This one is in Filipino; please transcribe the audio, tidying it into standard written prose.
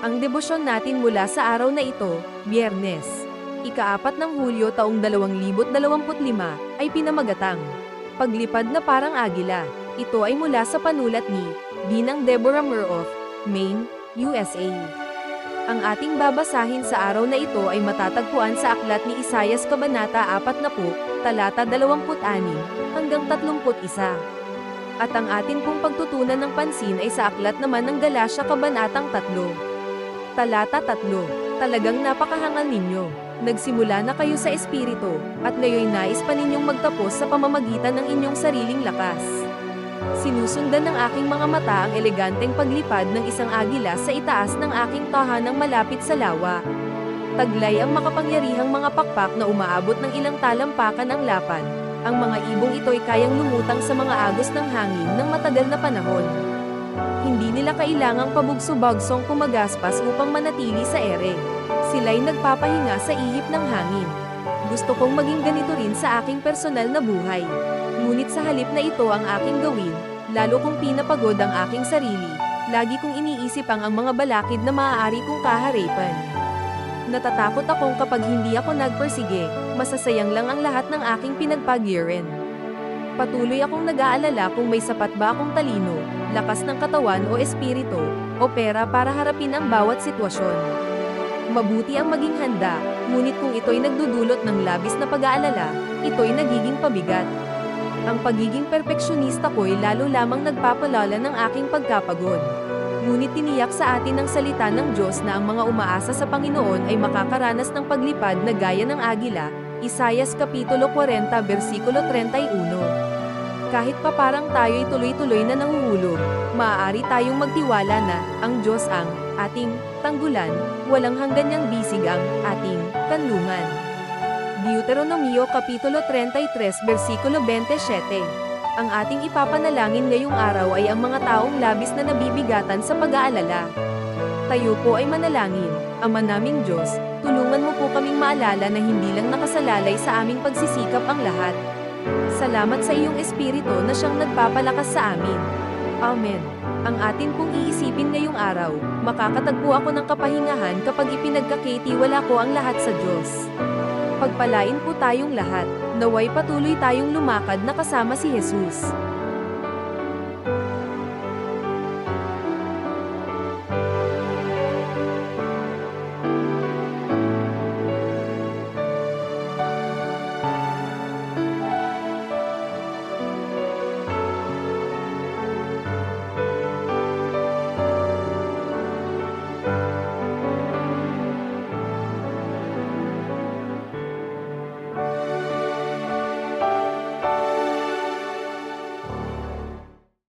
Ang debosyon natin mula sa araw na ito, Biyernes, ika-4 ng Hulyo taong 2025, ay pinamagatang Paglipad na parang agila. Ito ay mula sa panulat ni Binang Deborah Murroth, Maine, USA. Ang ating babasahin sa araw na ito ay matatagpuan sa aklat ni Isaias Kabanata 40, talata 26 hanggang 31. At ang atin pong pagtutunan ng pansin ay sa aklat naman ng Galasya Kabanatang 3. Talata 3, talagang napakahangal ninyo. Nagsimula na kayo sa espiritu, at ngayon nais pa ninyong magtapos sa pamamagitan ng inyong sariling lakas. Sinusundan ng aking mga mata ang eleganteng paglipad ng isang agila sa itaas ng aking tahanang malapit sa lawa. Taglay ang makapangyarihang mga pakpak na umaabot ng ilang talampakan ang lapan. Ang mga ibong ito'y kayang lumutang sa mga agos ng hangin ng matagal na panahon. Hindi nila kailangang pabugso-bagsong kumagaspas upang manatili sa ere. Sila'y nagpapahinga sa ihip ng hangin. Gusto kong maging ganito rin sa aking personal na buhay. Ngunit sa halip na ito ang aking gawin, lalo kong pinapagod ang aking sarili, lagi kong iniisip ang mga balakid na maaari kong kaharipan. Natatakot akong kapag hindi ako nagpersige, masasayang lang ang lahat ng aking pinagpagiran. Patuloy akong nag-aalala kung may sapat ba akong talino, lakas ng katawan o espiritu, o pera para harapin ang bawat sitwasyon. Mabuti ang maging handa, ngunit kung ito'y nagdudulot ng labis na pag-aalala, ito'y nagiging pabigat. Ang pagiging perpeksyonista ko'y lalo lamang nagpapalala ng aking pagkapagod. Ngunit tiniyak sa atin ng salita ng Diyos na ang mga umaasa sa Panginoon ay makakaranas ng paglipad na gaya ng agila, Isaias Kapitulo 40 versikulo 31. Kahit pa parang tayo'y tuloy-tuloy na nanguhulog, maaari tayong magtiwala na ang Diyos ang ating tanggulan, walang hanggan niyang bisig ang ating kanlungan. Deuteronomio Kapitulo 33 versikulo 27. Ang ating ipapanalangin ngayong araw ay ang mga taong labis na nabibigatan sa pag-aalala. Tayo po ay manalangin. Ama naming Diyos, tulungan mo po kaming maalala na hindi lang nakasalalay sa aming pagsisikap ang lahat. Salamat sa iyong espiritu na siyang nagpapalakas sa amin. Amen. Ang atin pong iisipin ngayong araw, makakatagpo ako ng kapahingahan kapag ipinagkakitiwala ko ang lahat sa Diyos. Pagpalain po tayong lahat, naway patuloy tayong lumakad na kasama si Jesus.